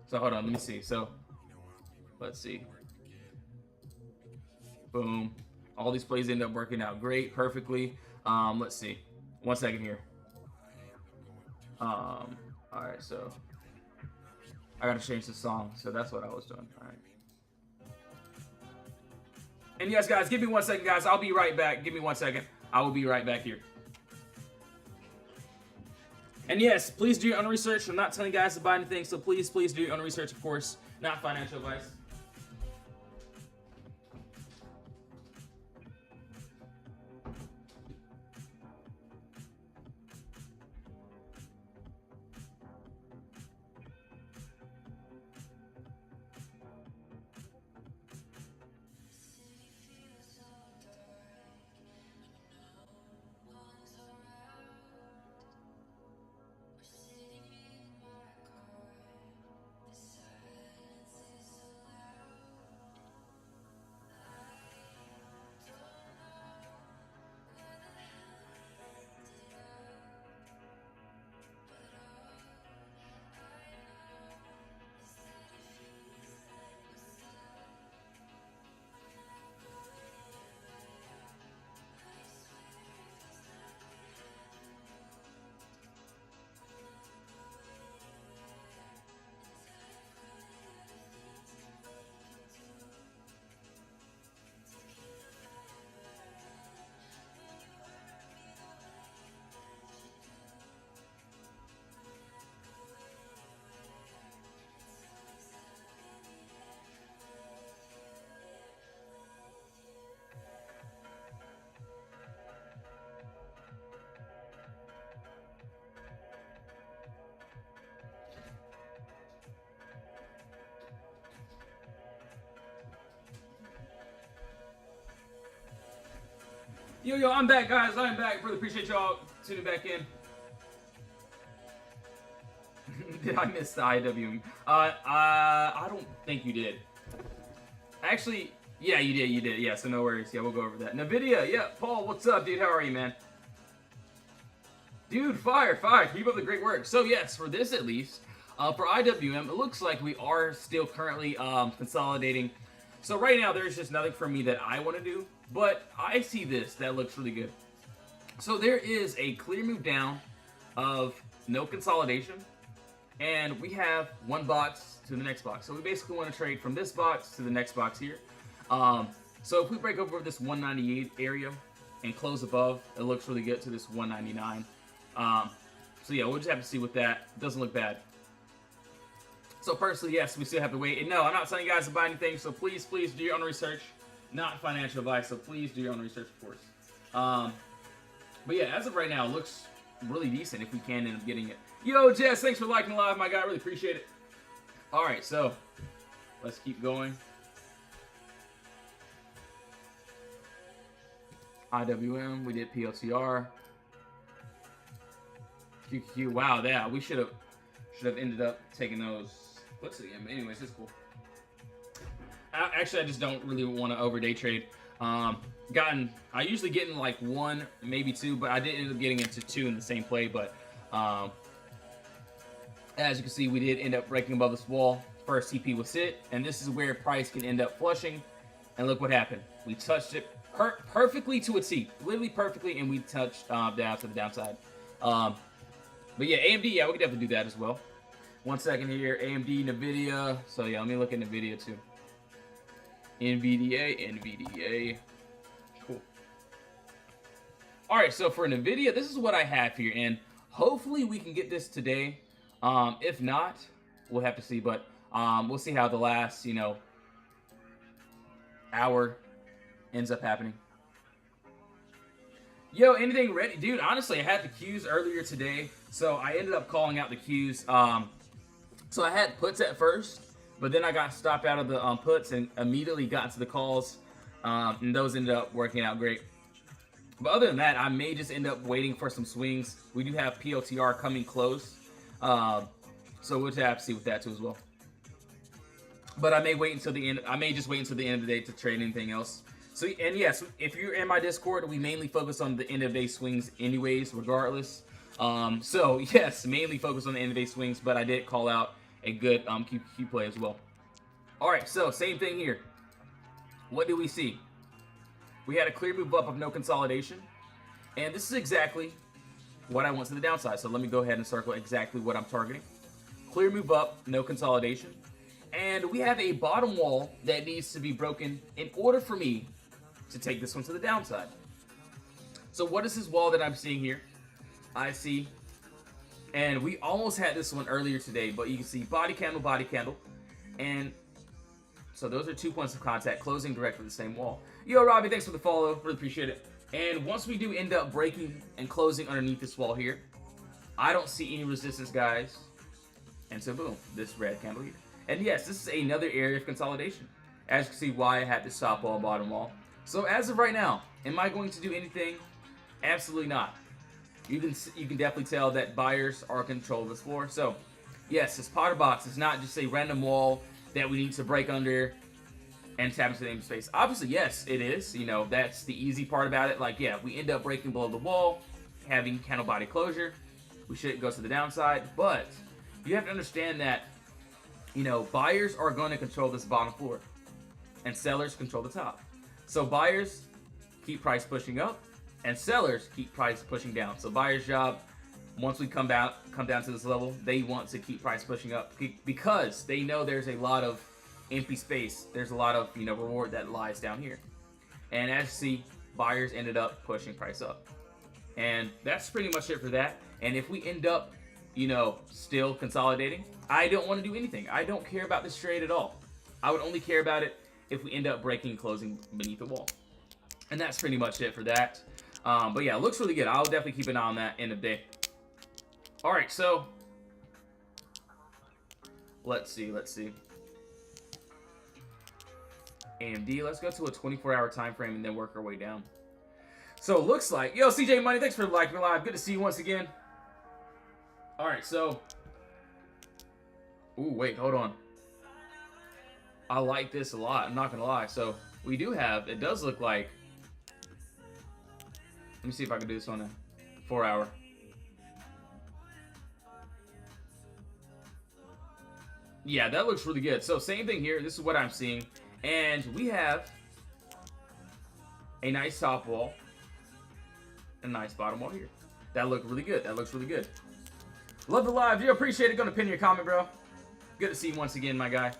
So hold on, let me see. So let's see. Boom. All these plays end up working out great, perfectly. Let's see. 1 second here. All right, so I gotta change the song, so that's what I was doing. All right. And yes, guys, give me 1 second, guys. I'll be right back. Give me 1 second. I will be right back here. And yes, please do your own research. I'm not telling you guys to buy anything, so please do your own research, of course. Not financial advice. Yo, I'm back, guys. I'm back. Really appreciate y'all tuning back in. Did I miss the IW? I don't think you did. Actually, yeah, you did. Yeah, so no worries. Yeah, we'll go over that. Nvidia, yeah. Paul, what's up, dude? How are you, man? Dude, fire. Keep up the great work. So, yes, for this at least, for IWM, it looks like we are still currently consolidating. So right now, there's just nothing for me that I want to do. But I see this that looks really good. So there is a clear move down of no consolidation. And we have one box to the next box. So we basically want to trade from this box to the next box here. So if we break over this 198 area and close above, it looks really good to this 199. So yeah, we'll just have to see with that. It doesn't look bad. So personally, yes, we still have to wait. And no, I'm not telling you guys to buy anything. So please do your own research. Not financial advice, so please do your own research, of course. But yeah, as of right now, it looks really decent if we can end up getting it. Yo, Jess, thanks for liking the live, my guy. Really appreciate it. All right, so let's keep going. IWM, we did PLTR. QQQ, wow, yeah, we should have ended up taking those. What's it again? But anyways, it's cool. Actually, I just don't really want to over day trade. I usually get in like 1, maybe 2, but I did end up getting into 2 in the same play. But as you can see, we did end up breaking above this wall. First TP was hit, and this is where price can end up flushing. And look what happened. We touched it perfectly to a T, literally perfectly, and we touched down to the downside. But yeah, AMD, yeah, we can definitely do that as well. 1 second here, AMD, NVIDIA. So yeah, let me look at NVIDIA too. NVDA. Cool. All right, so for NVIDIA, this is what I have here, and hopefully we can get this today. If not, we'll have to see, but we'll see how the last, hour ends up happening. Yo, anything ready? Dude, honestly, I had the Qs earlier today, so I ended up calling out the Qs. So I had puts at first, but then I got stopped out of the puts and immediately got into the calls, and those ended up working out great. But other than that, I may just end up waiting for some swings. We do have PLTR coming close, so we'll have to see with that too as well. But I may wait until the end. I may just wait until the end of the day to trade anything else. So, and yes, if you're in my Discord, we mainly focus on the end of day swings anyways, regardless. So yes, mainly focus on the end of day swings, but I did call out a good QQQ play as well. All right, so same thing here. What do we see? We had a clear move up of no consolidation, and this is exactly what I want to the downside. So let me go ahead and circle exactly what I'm targeting. Clear move up, no consolidation, and we have a bottom wall that needs to be broken in order for me to take this one to the downside. So what is this wall that I'm seeing here? I see, and we almost had this one earlier today, but you can see body candle, and so those are 2 points of contact closing directly the same wall. Yo, Robbie, thanks for the follow. Really appreciate it. And once we do end up breaking and closing underneath this wall here, I don't see any resistance, guys. And so boom, this red candle here. And yes, this is another area of consolidation. As you can see why I had to stop wall, bottom wall. So as of right now, am I going to do anything? Absolutely not. You can definitely tell that buyers are in control of this floor. So yes, this Potter box is not just a random wall that we need to break under and tap into the empty space. Obviously, yes, it is. That's the easy part about it. Like, yeah, we end up breaking below the wall, having candle body closure. We should go to the downside, but you have to understand that, buyers are going to control this bottom floor, and sellers control the top. So buyers keep price pushing up, and sellers keep price pushing down. So buyers' job, once we come down to this level, they want to keep price pushing up because they know there's a lot of empty space. There's a lot of reward that lies down here. And as you see, buyers ended up pushing price up. And that's pretty much it for that. And if we end up, still consolidating, I don't want to do anything. I don't care about this trade at all. I would only care about it if we end up breaking and closing beneath the wall. And that's pretty much it for that. But yeah, it looks really good. I'll definitely keep an eye on that end of the day. All right, so let's see. AMD, let's go to a 24-hour time frame and then work our way down. So it looks like, yo, CJ Money, thanks for liking me live. Good to see you once again. All right, so, ooh, wait, hold on. I like this a lot. I'm not gonna lie. So we do have. It does look like. Let me see if I can do this on a 4-hour. Yeah, that looks really good. So same thing here. This is what I'm seeing. And we have a nice top wall and a nice bottom wall here. That looked really good. That looks really good. Love the live. You appreciate it. Gonna pin your comment, bro. Good to see you once again, my guy.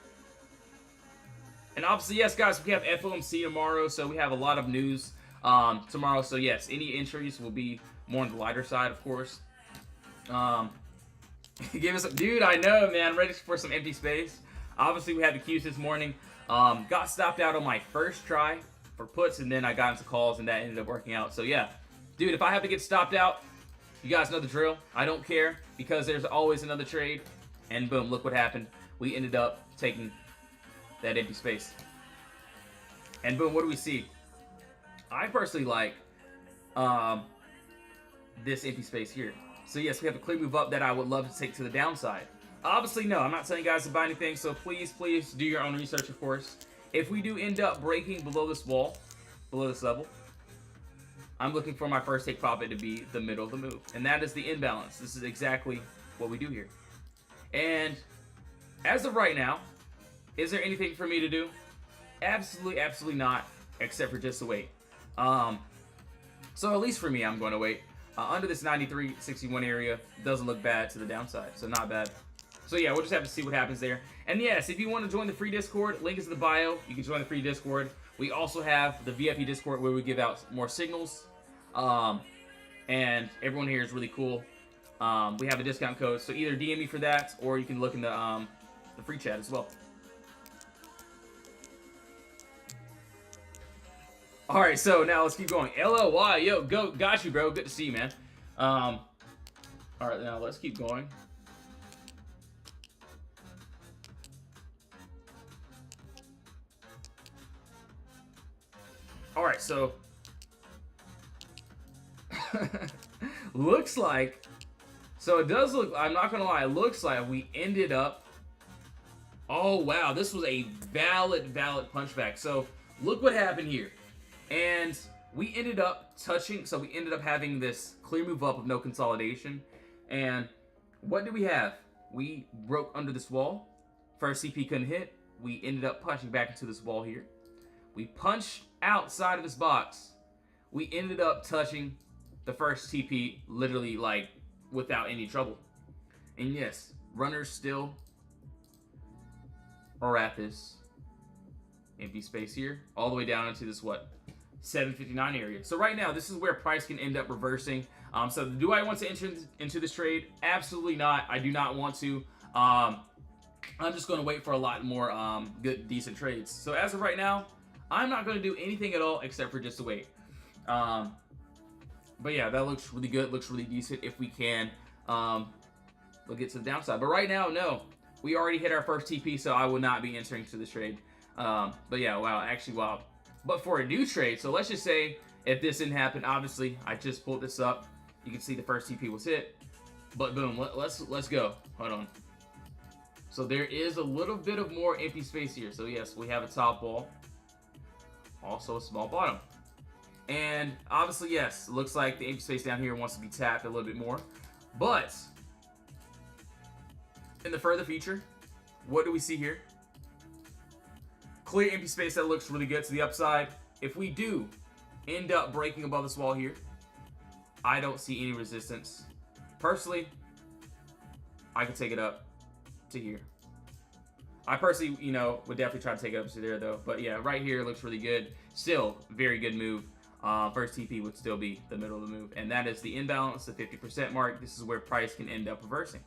And obviously, yes, guys, we have FOMC tomorrow, so we have a lot of news tomorrow. So yes, any entries will be more on the lighter side, of course. Give us, dude. I know, man. I'm ready for some empty space. Obviously, we had the Qs this morning. Got stopped out on my first try. for puts, and then I got into calls, and that ended up working out. So yeah, dude, if I have to get stopped out, you guys know the drill. I don't care, because there's always another trade. And boom, look what happened. We ended up taking that empty space. And boom, what do we see? I personally like this empty space here. So yes, we have a clear move up that I would love to take to the downside. Obviously, no, I'm not telling you guys to buy anything, so please do your own research, of course. If we do end up breaking below this wall, below this level, I'm looking for my first take profit to be the middle of the move. And that is the imbalance. This is exactly what we do here. And as of right now, is there anything for me to do? Absolutely, absolutely not, except for just to wait. So at least for me, I'm going to wait. Under this 93.61 area, doesn't look bad to the downside, so not bad. So yeah, we'll just have to see what happens there. And yes, if you want to join the free Discord, link is in the bio. You can join the free Discord. We also have the VIP Discord where we give out more signals. And everyone here is really cool. We have a discount code, so either DM me for that, or you can look in the free chat as well. All right, so now let's keep going. LLY, yo, got you, bro. Good to see you, man. All right, now let's keep going. All right, so looks like, so it does look, I'm not gonna lie, it looks like we ended up, oh wow, this was a valid punchback. So look what happened here. And we ended up touching, so we ended up having this clear move up of no consolidation. And what did we have? We broke under this wall. First CP couldn't hit. We ended up punching back into this wall here. We punched outside of this box. We ended up touching the first TP literally like without any trouble. And yes, runners still are at this empty space here, all the way down into this, what, 759 area. So right now, this is where price can end up reversing. So do I want to enter into this trade? Absolutely not. I do not want to. I'm just going to wait for a lot more good, decent trades. So as of right now, I'm not going to do anything at all except for just to wait. But yeah, that looks really good. Looks really decent. If we can, we'll get to the downside. But right now, no. We already hit our first TP, so I will not be entering to this trade. But yeah, wow. Actually, wow. But for a new trade, so let's just say if this didn't happen, obviously, I just pulled this up. You can see the first TP was hit. But boom, let's go. Hold on. So there is a little bit of more empty space here. So yes, we have a top wall. Also a small bottom. And obviously, yes, it looks like the empty space down here wants to be tapped a little bit more. But in the further future, what do we see here? Clear empty space that looks really good to the upside. If we do end up breaking above this wall here, I don't see any resistance. Personally, I could take it up to here. I personally, you know, would definitely try to take it up to there though. But yeah, right here looks really good. Still, very good move. First TP would still be the middle of the move. And that is the imbalance, the 50% mark. This is where price can end up reversing.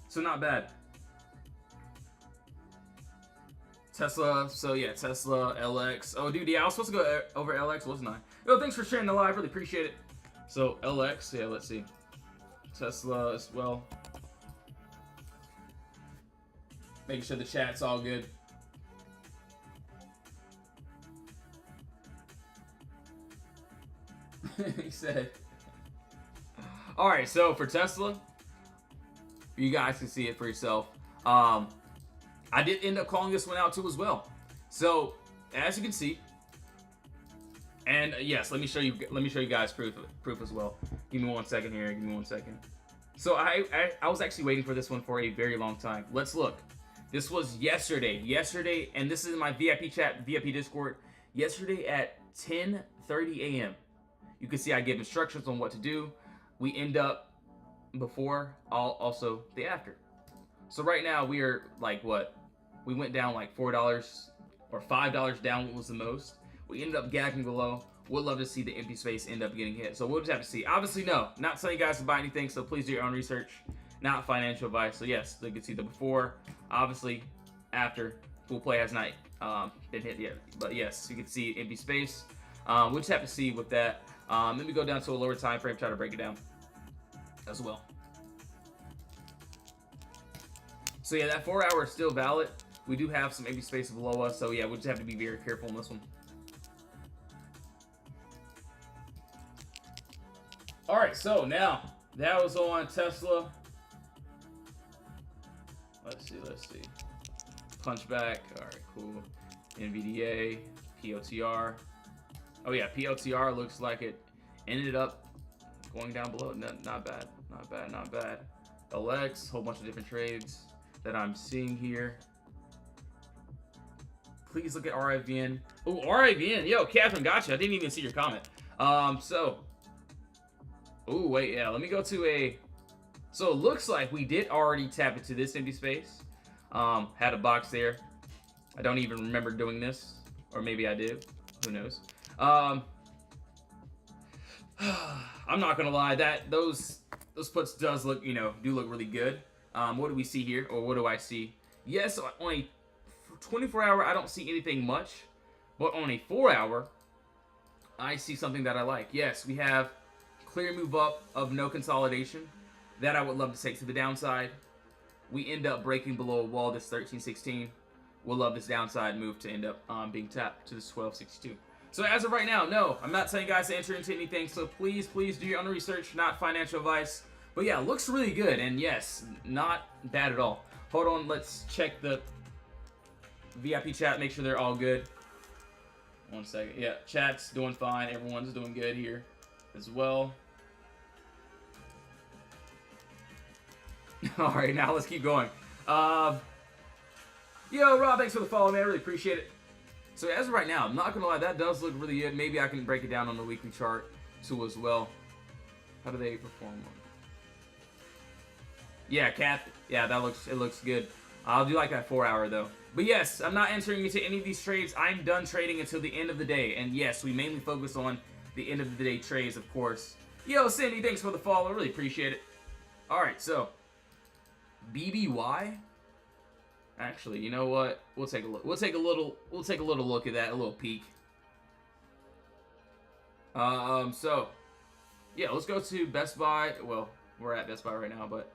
So not bad. Tesla, so yeah, Tesla, LX. Oh, dude, yeah, I was supposed to go over LX, wasn't I? Yo, thanks for sharing the live, really appreciate it. So, LX, yeah, let's see. Tesla as well. Making sure the chat's all good. He said. Alright, so for Tesla, you guys can see it for yourself. I did end up calling this one out too as well. So as you can see, and yes, let me show you guys proof as well. Give me 1 second here. Give me 1 second. So I was actually waiting for this one for a very long time. Let's look. This was yesterday, and this is in my VIP chat, VIP Discord. Yesterday at 10:30 a.m. You can see I give instructions on what to do. We end up before, also the after. So right now we are like what? We went down like $4 or $5 down. What was the most? We ended up gapping below. Would love to see the empty space end up getting hit. So we'll just have to see. Obviously, no, not telling you guys to buy anything. So please do your own research. Not financial advice. So yes, you can see the before, obviously, after. full play has not been hit yet. But yes, you can see empty space. We'll just have to see with that. Let me go down to a lower time frame, try to break it down as well. So yeah, that 4 hour is still valid. We do have some empty space below us, so yeah, we'll just have to be very careful on this one. All right, so now that was on Tesla. Let's see. Punchback. All right, cool. NVDA, POTR. Oh yeah, POTR looks like it ended up going down below. Not bad. LX, whole bunch of different trades that I'm seeing here. Please look at RIVN. Oh, RIVN. Yo, Catherine, gotcha. I didn't even see your comment. Oh, wait, yeah. Let me go to a... So it looks like we did already tap into this empty space. Had a box there. I don't even remember doing this. Or maybe I did. Who knows? I'm not gonna lie. Those puts does look, do look really good. What do we see here? Or what do I see? Yes, on a 24 hour, I don't see anything much. But on a 4 hour, I see something that I like. Yes, we have clear move up of no consolidation. That I would love to take to the downside. We end up breaking below a wall this 1316. We'll love this downside move to end up being tapped to this 1262. So as of right now, no, I'm not telling you guys to enter into anything. So please do your own research, not financial advice. But yeah, looks really good. And yes, not bad at all. Hold on, let's check the VIP chat, make sure they're all good. 1 second. Yeah, chat's doing fine. Everyone's doing good here as well. All right, now let's keep going. Yo, Rob, thanks for the follow, man. I really appreciate it. So as of right now, I'm not gonna lie, that does look really good. Maybe I can break it down on the weekly chart too as well. How do they perform? Yeah, Cat. Yeah, it looks good. I'll do like that 4 hour though. But yes, I'm not entering into any of these trades. I'm done trading until the end of the day. And yes, we mainly focus on the end of the day trades, of course. Yo, Cindy, thanks for the follow. I really appreciate it. All right, so BBY. Actually, you know what? We'll take a look. We'll take a little look at that, a little peek. So yeah, let's go to Best Buy. Well, we're at Best Buy right now, but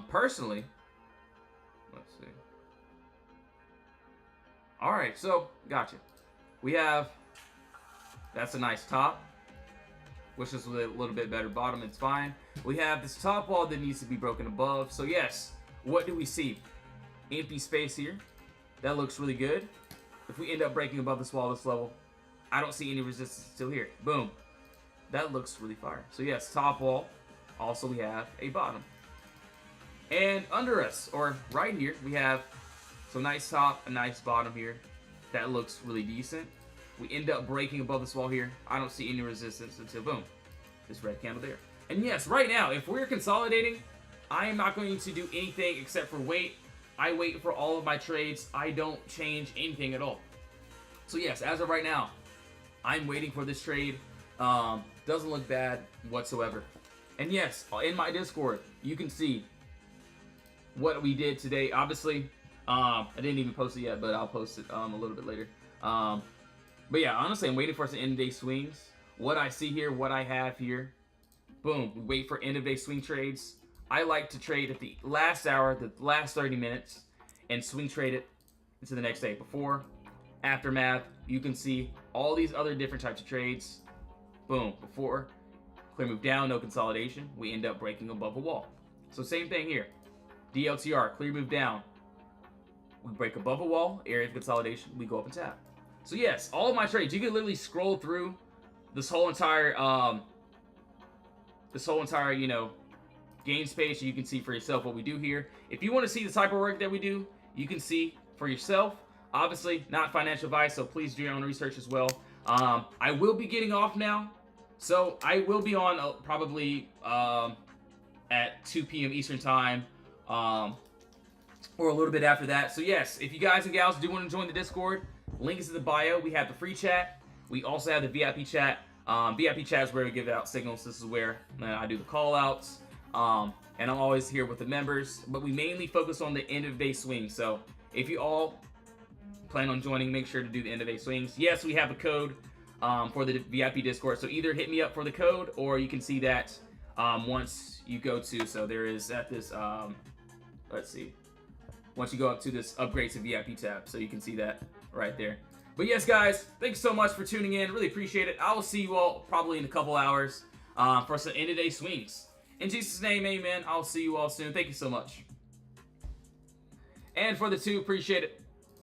personally, let's see. All right, so gotcha. We have, that's a nice top, which is a little bit better bottom. It's fine. We have this top wall that needs to be broken above. So yes, what do we see? Empty space here. That looks really good. If we end up breaking above this wall, this level, I don't see any resistance still here. Boom. That looks really fire. So yes, top wall. Also, we have a bottom. And under us, or right here, we have some nice top, a nice bottom here. That looks really decent. We end up breaking above this wall here. I don't see any resistance until, boom, this red candle there. And yes, right now, if we're consolidating, I am not going to do anything except for wait. I wait for all of my trades. I don't change anything at all. So yes, as of right now, I'm waiting for this trade. Doesn't look bad whatsoever. And yes, in my Discord, you can see what we did today. Obviously, I didn't even post it yet, but I'll post it a little bit later. But yeah, honestly, I'm waiting for some end-of-day swings. What I see here, what I have here. Boom, we wait for end-of-day swing trades. I like to trade at the last hour, the last 30 minutes, and swing trade it into the next day. Before, aftermath, you can see all these other different types of trades. Boom, before, clear move down, no consolidation. We end up breaking above a wall. So same thing here. DLTR, clear move down. We break above a wall, area of consolidation, we go up and tap. So yes, all of my trades, you can literally scroll through this whole entire, game space. You can see for yourself what we do here. If you want to see the type of work that we do, you can see for yourself. Obviously, not financial advice, so please do your own research as well. I will be getting off now, so I will be on probably at 2 p.m. Eastern time, or a little bit after that. So yes, if you guys and gals do want to join the Discord, link is in the bio. We have the free chat. We also have the VIP chat. VIP chat is where we give out signals. This is where I do the call outs. And I'm always here with the members, but we mainly focus on the end of day swing. So if you all plan on joining, make sure to do the end of day swings. Yes, we have a code for the VIP Discord, so either hit me up for the code, or you can see that once you go to, so there is at this, let's see, once you go up to this upgrade to VIP tab, so you can see that right there. But yes, guys, thanks so much for tuning in. Really appreciate it. I will see you all probably in a couple hours for some end of day swings. In Jesus' name, amen. I'll see you all soon. Thank you so much. And for the 2, appreciate it.